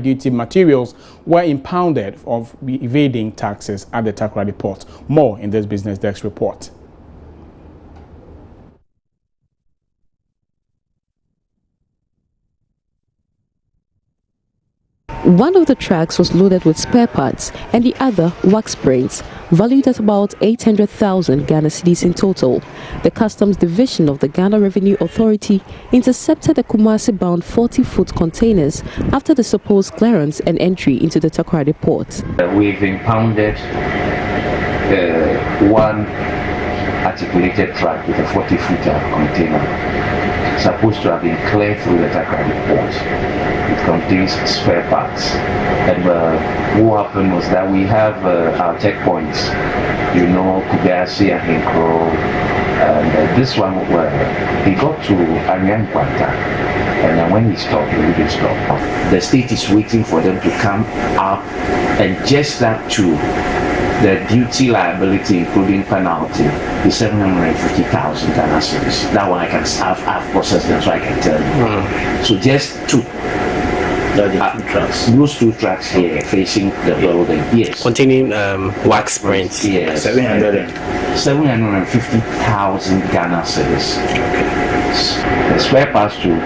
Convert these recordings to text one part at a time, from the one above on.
high-duty materials were impounded of evading taxes at the Takoradi port. More in this Business Desk report. One of the trucks was loaded with spare parts and the other wax springs, valued at about 800,000 Ghana cedis in total. The Customs Division of the Ghana Revenue Authority intercepted the Kumasi-bound 40-foot containers after the supposed clearance and entry into the Takoradi port. We've impounded one articulated truck with a 40-footer container, supposed to have been cleared through the Takoradi port. It contains spare parts. And what happened was that we have our checkpoints, Kugasi and Hinkro. And this one, he got to Ariankwanta. And then when he stopped, he didn't stop. The state is waiting for them to come up and just that too. The duty liability, including penalty, is 750,000 Ghana cedis. That one I've processed them, so I can tell you. So just two. Those two trucks here facing the building, yes. Containing wax springs. Yes. 750,000 Ghana cedis. The spare parts too.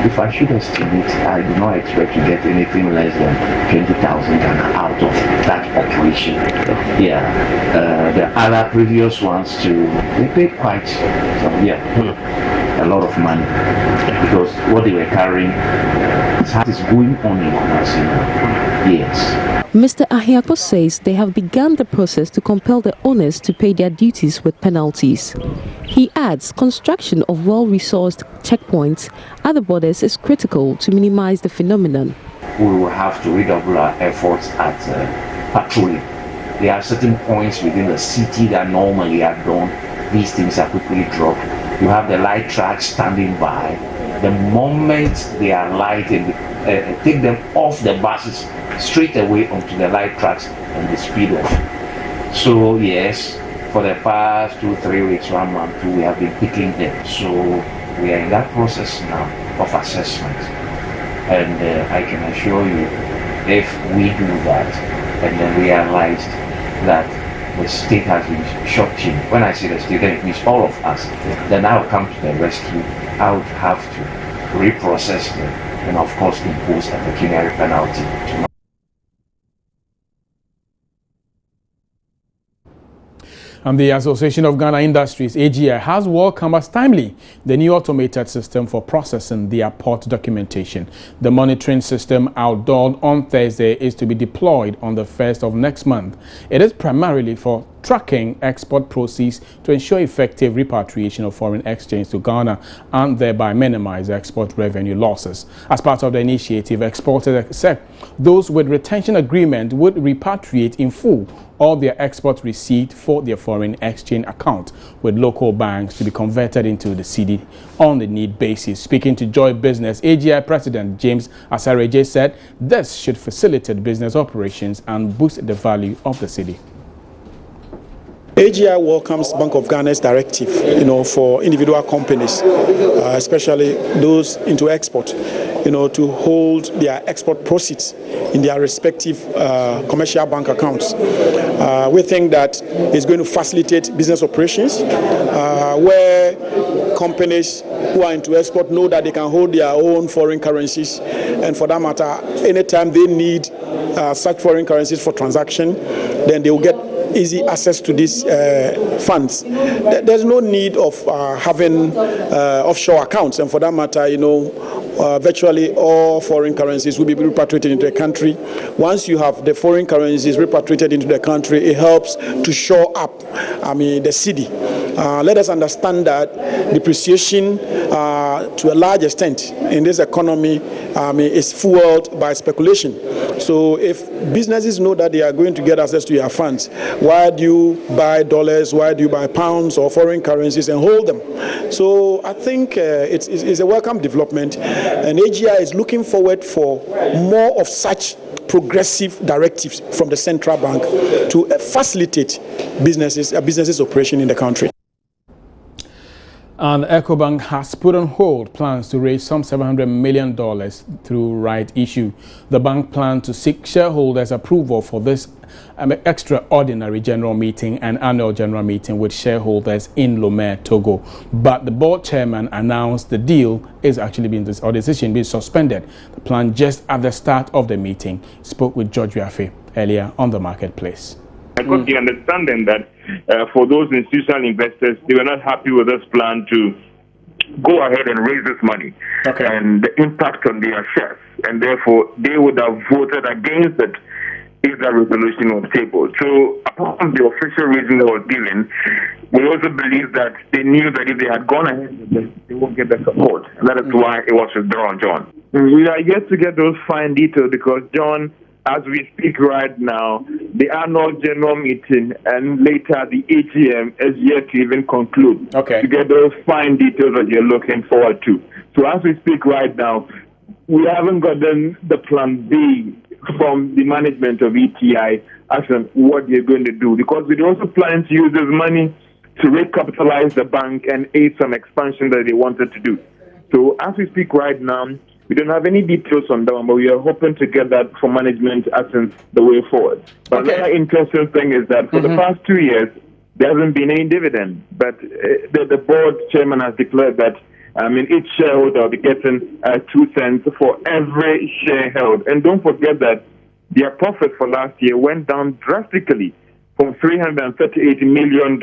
If I should estimate, I do not expect to get anything less than 20,000 Ghana out of that operation. Yeah. The other previous ones too, they paid quite a lot of money because what they were carrying is going on in Kumasi now. Yes. Mr. Ahiapo says they have begun the process to compel the owners to pay their duties with penalties. He adds construction of well-resourced checkpoints at the borders is critical to minimize the phenomenon. We will have to redouble our efforts at patrolling. There are certain points within the city that normally are done. These things are quickly dropped. You have the light trucks standing by. The moment they are lighted, take them off the buses straight away onto the light trucks and they speed off. So yes, for the past 2-3 weeks, 1 month, we have been picking them. So we are in that process now of assessment. And I can assure you, if we do that and then realize that the state has been shortchanged, when I say the state, then it means all of us, then I'll come to the rescue. I would have to reprocess them and of course impose a pecuniary penalty. And the Association of Ghana Industries, AGI, has welcomed as timely the new automated system for processing their port documentation. The monitoring system outdoor on Thursday is to be deployed on the 1st of next month. It is primarily for tracking export proceeds to ensure effective repatriation of foreign exchange to Ghana and thereby minimize export revenue losses. As part of the initiative, exporters except those with retention agreement would repatriate in full all their export receipt for their foreign exchange account with local banks to be converted into the cedi on the need basis. Speaking to Joy Business, AGI President James Asareje said this should facilitate business operations and boost the value of the cedi. AGI welcomes Bank of Ghana's directive, for individual companies, especially those into export, to hold their export proceeds in their respective commercial bank accounts. We think that it's going to facilitate business operations where companies who are into export know that they can hold their own foreign currencies, and for that matter, anytime they need such foreign currencies for transaction, then they will get easy access to these funds. There's no need of having offshore accounts, and for that matter, virtually all foreign currencies will be repatriated into the country. Once you have the foreign currencies repatriated into the country, it helps to shore up, the cedi. Let us understand that depreciation to a large extent in this economy is fueled by speculation. So if businesses know that they are going to get access to your funds, why do you buy dollars, why do you buy pounds or foreign currencies and hold them? So I think it's a welcome development, and AGI is looking forward for more of such progressive directives from the central bank to facilitate businesses operation in the country. And EcoBank has put on hold plans to raise some $700 million through right issue. The bank plans to seek shareholders' approval for this extraordinary general meeting and annual general meeting with shareholders in Lomé, Togo. But the board chairman announced the deal is actually decision being suspended. The plan just at the start of the meeting. Spoke with George Wiafe earlier on the marketplace. I got the understanding that for those institutional investors, they were not happy with this plan to go ahead and raise this money and the impact on their shares, and therefore they would have voted against it if that resolution was tabled. So apart from the official reason they were given, we also believe that they knew that if they had gone ahead with this, they won't get the support, and that is why it was withdrawn, John. We are yet to get those fine details because, John, as we speak right now, the annual general meeting and later the AGM is yet to even conclude to get those fine details that you're looking forward to. So as we speak right now, we haven't gotten the plan B from the management of ETI as to what they're going to do, because we also plan to use this money to recapitalize the bank and aid some expansion that they wanted to do. So as we speak right now, we don't have any details on that one, but we are hoping to get that from management as in the way forward. But another interesting thing is that for the past 2 years, there hasn't been any dividend. But the board chairman has declared that each shareholder will be getting 2 cents for every share held. And don't forget that their profit for last year went down drastically from $338 million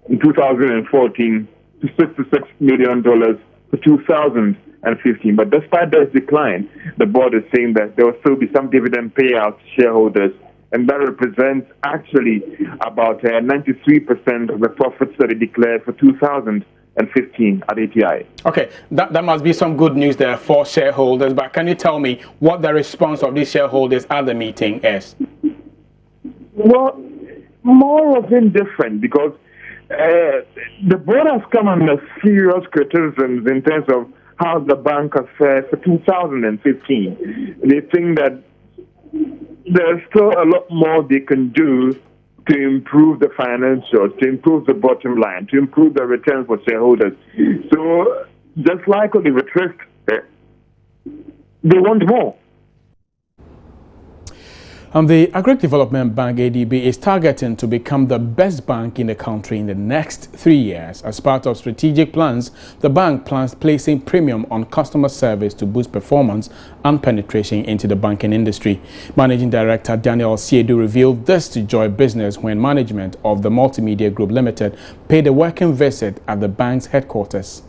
in 2014 to $66 million for 2015. But despite this decline, the board is saying that there will still be some dividend payouts to shareholders, and that represents actually about 93% of the profits that they declared for 2015 at ATI. Okay, that must be some good news there for shareholders, but can you tell me what the response of these shareholders at the meeting is? Well, more of indifferent, because the board has come under serious criticisms in terms of how the bank has fared for 2015. They think that there's still a lot more they can do to improve the financials, to improve the bottom line, to improve the returns for shareholders. So, just like on the retreat, they want more. The Agric Development Bank, ADB, is targeting to become the best bank in the country in the next 3 years. As part of strategic plans, the bank plans placing premium on customer service to boost performance and penetration into the banking industry. Managing Director Daniel Siedu revealed this to Joy Business when management of the Multimedia Group Limited paid a working visit at the bank's headquarters.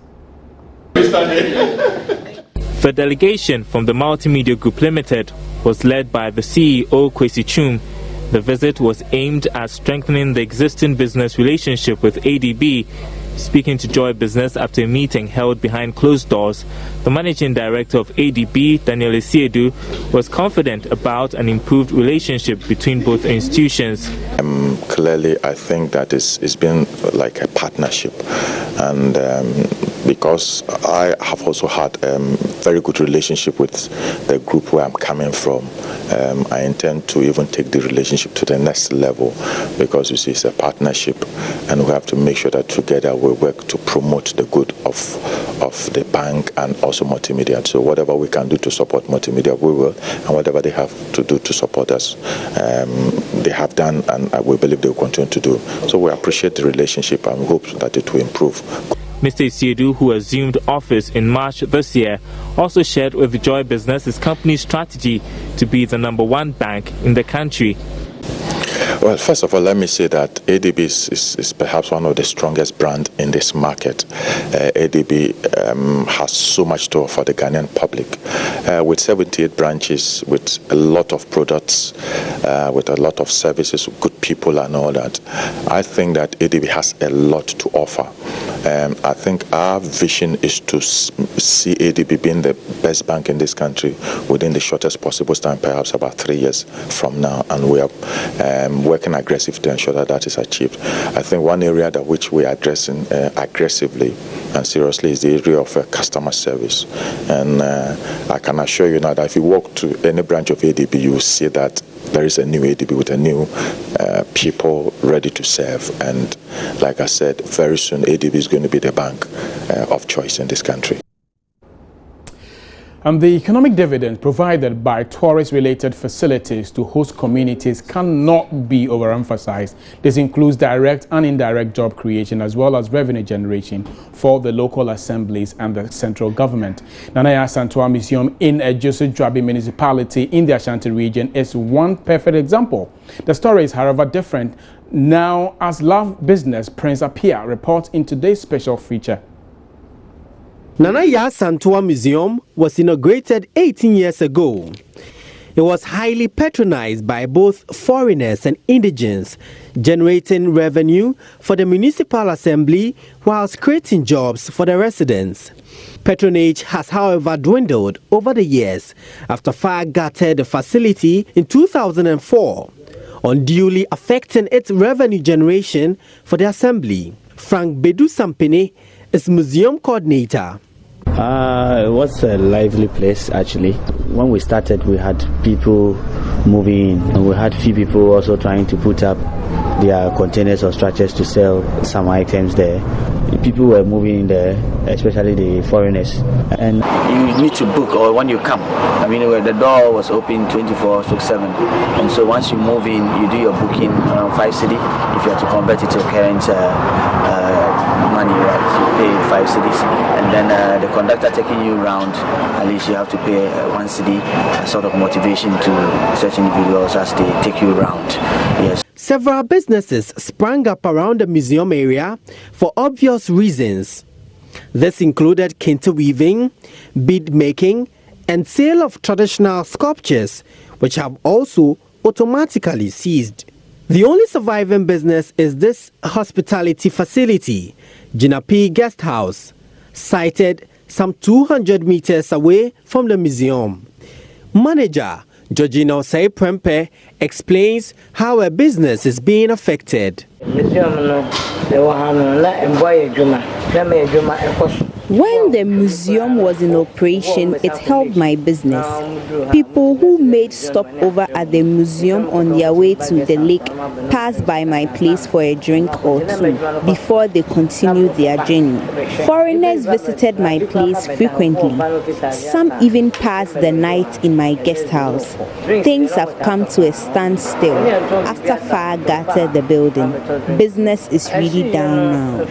The delegation from the Multimedia Group Limited was led by the CEO, Kwesi Chum. The visit was aimed at strengthening the existing business relationship with ADB. Speaking to Joy Business after a meeting held behind closed doors, the managing director of ADB, Daniel Siedu, was confident about an improved relationship between both institutions. Clearly, I think that it's been like a partnership, and because I have also had a very good relationship with the group where I'm coming from, I intend to even take the relationship to the next level, because you see it's a partnership, and we have to make sure that together we work to promote the good of the bank and also Multimedia. So whatever we can do to support Multimedia, we will, and whatever they have to do to support us, they have done, and we believe they will continue to do. So we appreciate the relationship and hope that it will improve. Mr. Siedu, who assumed office in March this year, also shared with the Joy Business his company's strategy to be the #1 bank in the country. Well, first of all, let me say that ADB is perhaps one of the strongest brands in this market. ADB has so much to offer the Ghanaian public. With 78 branches, with a lot of products, with a lot of services, good people and all that, I think that ADB has a lot to offer. I think our vision is to see ADB being the best bank in this country within the shortest possible time, perhaps about 3 years from now, and we are working aggressively to ensure that that is achieved. I think one area that which we are addressing aggressively and seriously is the area of customer service. And I can assure you now that if you walk to any branch of ADB, you will see that there is a new ADB with a new people ready to serve. And like I said, very soon ADB is going to be the bank of choice in this country. And the economic dividends provided by tourist-related facilities to host communities cannot be overemphasized. This includes direct and indirect job creation as well as revenue generation for the local assemblies and the central government. Nana Yaa Asantewaa Museum in Ejisu Juabi municipality in the Ashanti region is one perfect example. The story is, however, different now as Love Business Prince Appiah reports in today's special feature. Nana Yaa Asantewaa Museum was inaugurated 18 years ago. It was highly patronized by both foreigners and indigenes, generating revenue for the municipal assembly whilst creating jobs for the residents. Patronage has, however, dwindled over the years after fire gutted the facility in 2004, unduly affecting its revenue generation for the assembly. Frank Bedu Sampini is museum coordinator. It was a lively place actually. When we started, we had people moving in, and we had few people also trying to put up their containers or structures to sell some items there. People were moving in there, especially the foreigners. And you need to book, or when you come. I mean, the door was open 24/7, and so once you move in, you do your booking around 5 cedi. If you have to convert it to current money, right, you pay 5 cedis, and then the conductor taking you around, at least you have to pay 1 cedi, a sort of motivation to certain individuals as they take you around. Yes. Several businesses sprang up around the museum area for obvious reasons. This included kente weaving, bead making, and sale of traditional sculptures, which have also automatically ceased. The only surviving business is this hospitality facility, Jinapi Guest House, sited some 200 meters away from the museum. Manager Georgina Osei Prempe explains how a business is being affected. When the museum was in operation, it helped my business. People who made stopover at the museum on their way to the lake passed by my place for a drink or two before they continued their journey. Foreigners visited my place frequently. Some even passed the night in my guest house. Things have come to a standstill after fire gutted the building. Business is really down now.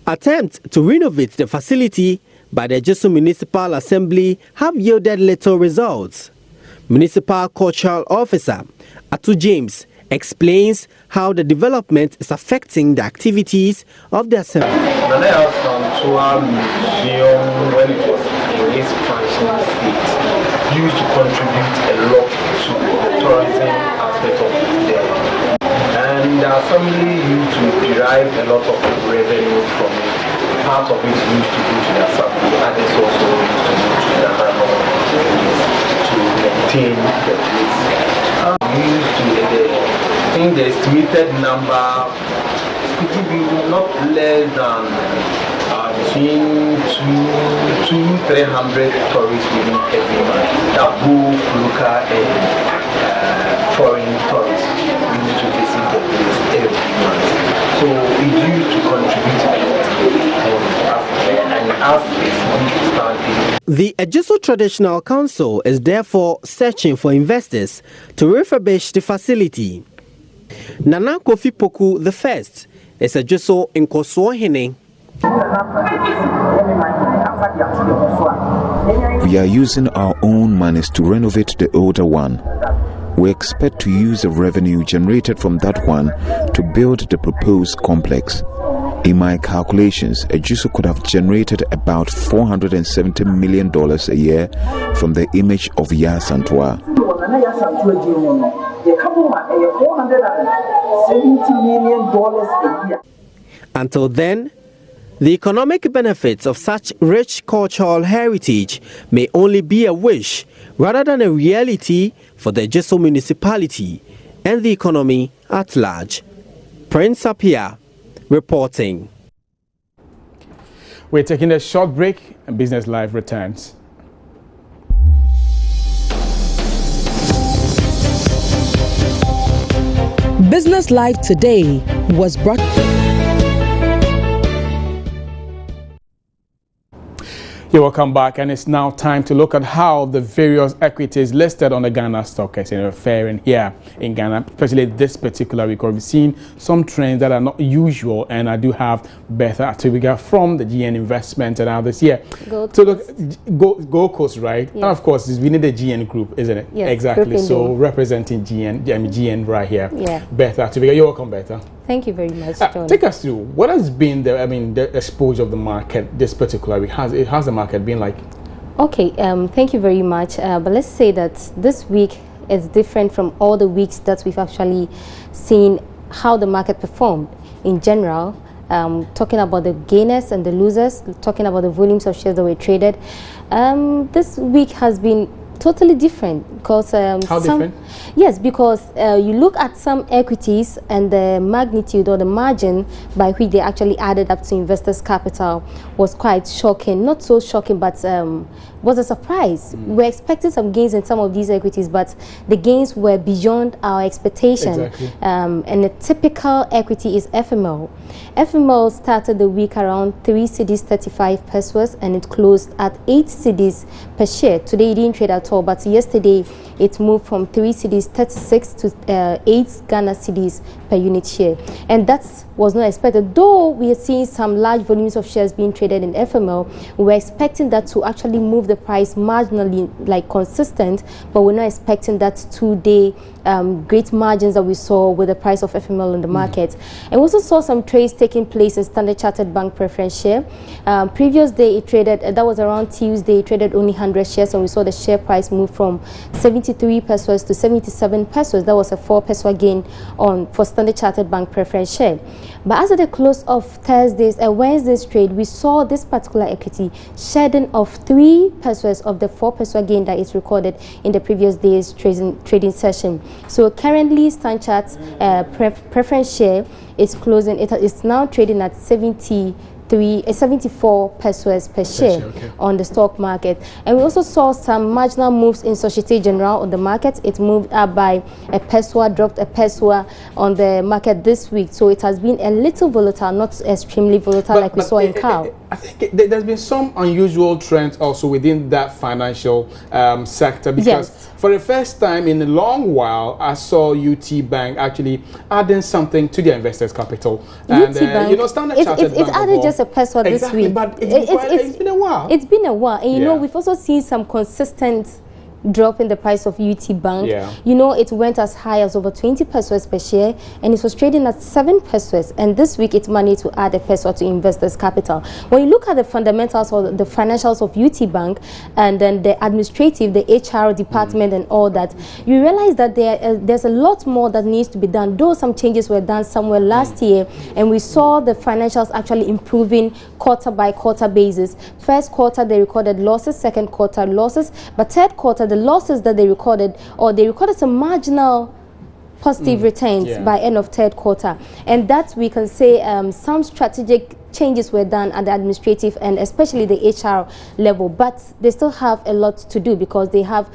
Attempts to renovate the facility by the Ejisu Municipal Assembly have yielded little results. Municipal Cultural Officer Atu James explains how the development is affecting the activities of the assembly. Nana Yaa Asantewaa Museum, when it was in its functioning state, used to contribute a lot to the tourism aspect of the and the assembly used to derive a lot of revenue from it. Part of it used to go to the assembly, others also used to go to the other to maintain the place. We used to, I think the estimated number could be not less than between 200 to 300 tourists within every month. That both local and foreign tourists used to visit the place every month. So it used to contribute a lot and as it's starting. The Ejisu Traditional Council is therefore searching for investors to refurbish the facility. Nana Kofi Poku I is Ejisu Nkosua-Hene. We are using our own monies to renovate the older one. We expect to use the revenue generated from that one to build the proposed complex. In my calculations, Ejisu could have generated about $470 million a year from the image of Yaa Asantewaa. $470 million Until then, the economic benefits of such rich cultural heritage may only be a wish rather than a reality for the Ejisu municipality and the economy at large. Prince Appiah reporting. We're taking a short break and Business Live returns. Business Live today was brought. You're welcome back, and it's now time to look at how the various equities listed on the Ghana Stock Exchange are faring here in Ghana, especially this particular week. We've seen some trends that are not usual, and I do have Bertha Atubiga from the GN Investment and others here. Gold Coast, right? Yes. And of course, it's within the GN group, isn't it? Yes, exactly. So representing GN right here. Yeah. Bertha Atubiga, you're welcome, Bertha. Thank you very much, John. Take us through what has been the exposure of the market this particular week. How's the market been like? Okay, thank you very much. But let's say that this week is different from all the weeks that we've actually seen how the market performed in general. Talking about the gainers and the losers, talking about the volumes of shares that were traded. This week has been totally different because how different? Yes, because you look at some equities and the magnitude or the margin by which they actually added up to investors' capital was quite shocking. Not so shocking, but was a surprise. We were expecting some gains in some of these equities, but the gains were beyond our expectation. Exactly. And a typical equity is FML. FML started the week around 3 cedis 35 pesos and it closed at 8 cedis per share. Today it didn't trade at all, but yesterday it moved from 3 cedis 36 to 8 Ghana cedis per unit share. And that was not expected. Though we are seeing some large volumes of shares being traded in FML, we were expecting that to actually move the price marginally, like consistent, but we're not expecting that 2-day great margins that we saw with the price of FML in the market. And we also saw some trades taking place in Standard Chartered Bank preference share. Previous day it traded, that was around Tuesday, it traded only 100 shares, and we saw the share price move from 73 pesos to 77 pesos. That was a 4 peso gain for Standard Chartered Bank preference share. But as at the close of Wednesday's trade, we saw this particular equity shedding of 3 pesos of the 4 peso gain that is recorded in the previous day's trading session. So currently, Standard Chartered preference share is closing. It is now trading at 74 pesos per share on the stock market. And we also saw some marginal moves in Societe Generale on the market. It moved up by a peso, dropped a peso on the market this week. So it has been a little volatile, not extremely volatile like we saw in CAL. I think there's been some unusual trends also within that financial sector, because for the first time in a long while, I saw UT Bank actually adding something to their investors' capital. And you know, Standard Chartered Bank added just a peso this week. But it's been a while. It's been a while, and you know, we've also seen some consistent drop in the price of UT Bank. You know, it went as high as over 20 pesos per share, and it was trading at 7 pesos. And this week, it managed to add a peso to investors' capital. When you look at the fundamentals or the financials of UT Bank, and then the administrative, the HR department, and all that, you realize that there's a lot more that needs to be done. Though some changes were done somewhere last year, and we saw the financials actually improving quarter by quarter basis. First quarter, they recorded losses. Second quarter, losses. But third quarter, the losses that they recorded some marginal positive returns by end of third quarter. And that we can say some strategic changes were done at the administrative and especially the HR level, but they still have a lot to do because they have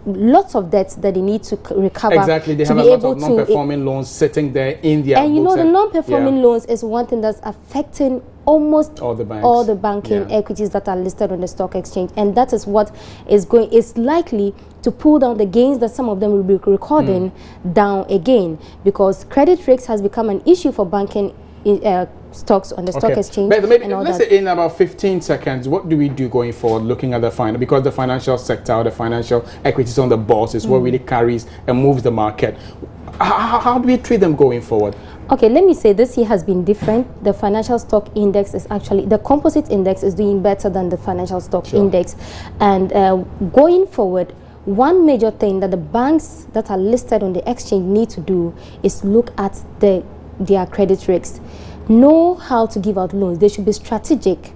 lots of debts that they need to recover. Exactly, they have a lot of non-performing loans sitting there in their and you know, the non-performing loans is one thing that's affecting almost all the banking equities that are listed on the stock exchange, and that is what is likely to pull down the gains that some of them will be recording down again, because credit risk has become an issue for banking stocks on the stock exchange. But maybe let's say in about 15 seconds, what do we do going forward, looking at the because the financial sector or the financial equities on the bourse is what really carries and moves the market. How do we treat them going forward? Okay, let me say this year has been different. The financial stock index is actually, the composite index is doing better than the financial stock index. And going forward, one major thing that the banks that are listed on the exchange need to do is look at their credit risks. Know how to give out loans. They should be strategic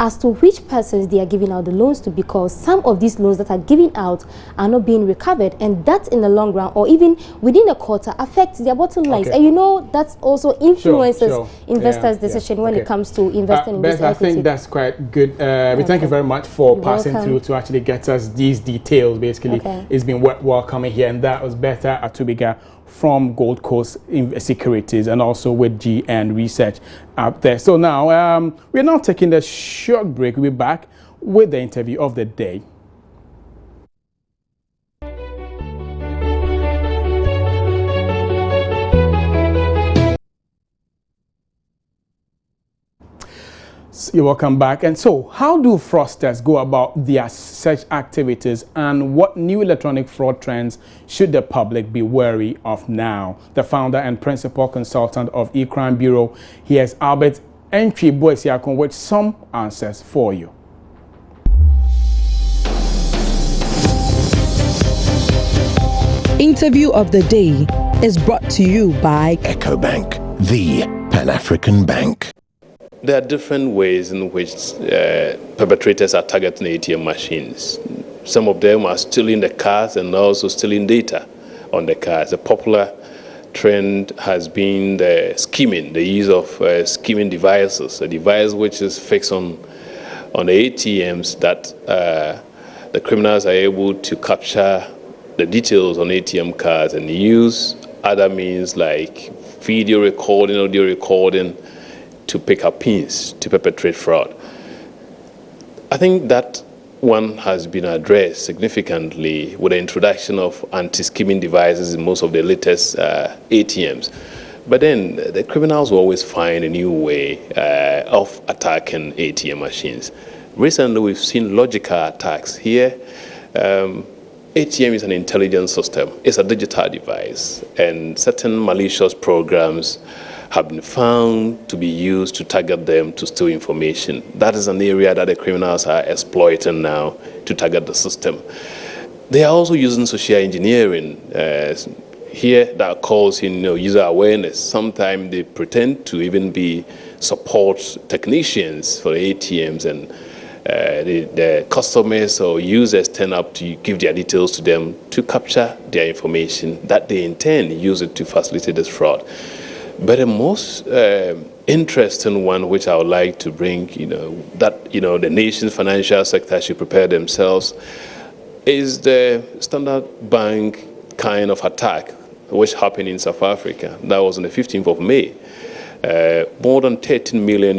as to which persons they are giving out the loans to, because some of these loans that are given out are not being recovered, and that in the long run or even within a quarter affects their bottom lines. And you know, that also influences investors' decision when it comes to investing in this equity. I think that's quite good. We thank you very much for passing through to actually get us these details. Basically, it's been welcoming here, and that was Bertha Atubiga from Gold Coast Securities and also with GN Research out there. So now we're now taking a short break. We'll be back with the interview of the day. You're welcome back. And so, how do fraudsters go about their such activities, and what new electronic fraud trends should the public be wary of now? The founder and principal consultant of eCrime Bureau, here's Albert Entry Boesiakon with some answers for you. Interview of the day is brought to you by EcoBank, the Pan-African bank. There are different ways in which perpetrators are targeting ATM machines. Some of them are stealing the cards and also stealing data on the cards. A popular trend has been the skimming, the use of skimming devices, a device which is fixed on the ATMs that the criminals are able to capture the details on ATM cards and use other means like video recording, audio recording, to pick up pins to perpetrate fraud. I think that one has been addressed significantly with the introduction of anti-skimming devices in most of the latest ATMs. But then the criminals will always find a new way of attacking ATM machines. Recently, we've seen logical attacks. Here, ATM is an intelligence system. It's a digital device, and certain malicious programs have been found to be used to target them to steal information. That is an area that the criminals are exploiting now to target the system. They are also using social engineering. Here, that calls in user awareness. Sometimes they pretend to even be support technicians for the ATMs, and the customers or users turn up to give their details to them to capture their information that they intend to use it to facilitate this fraud. But the most interesting one, which I would like to bring, the nation's financial sector should prepare themselves, is the Standard Bank kind of attack, which happened in South Africa. That was on the 15th of May. More than $13 million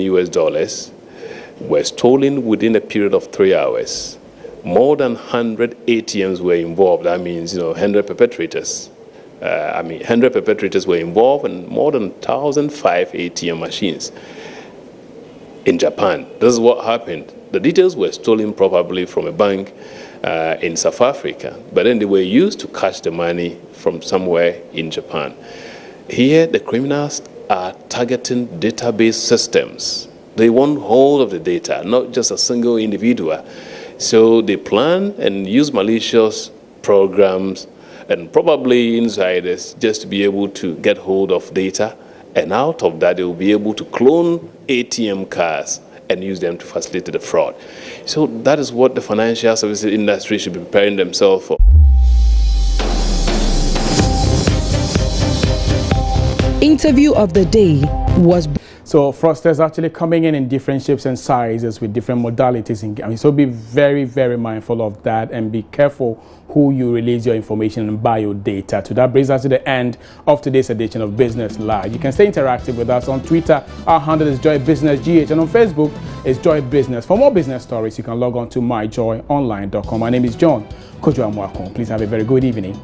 were stolen within a period of 3 hours. More than 100 ATMs were involved. That means, 100 perpetrators. 100 perpetrators were involved in more than 1,005 ATM machines in Japan. This is what happened. The details were stolen probably from a bank in South Africa, but then they were used to catch the money from somewhere in Japan. Here, the criminals are targeting database systems. They want hold of the data, not just a single individual. So they plan and use malicious programs and probably insiders just to be able to get hold of data, and out of that they will be able to clone ATM cards and use them to facilitate the fraud. So that is what the financial services industry should be preparing themselves for. Interview of the day was... So fraudsters actually coming in different shapes and sizes with different modalities. So be very, very mindful of that and be careful who you release your information and bio data to. That brings us to the end of today's edition of Business Live. You can stay interactive with us on Twitter. Our handle is JoyBusinessGH, and on Facebook is Joy Business. For more business stories, you can log on to myjoyonline.com. My name is John Kojo Amwakon. Please have a very good evening.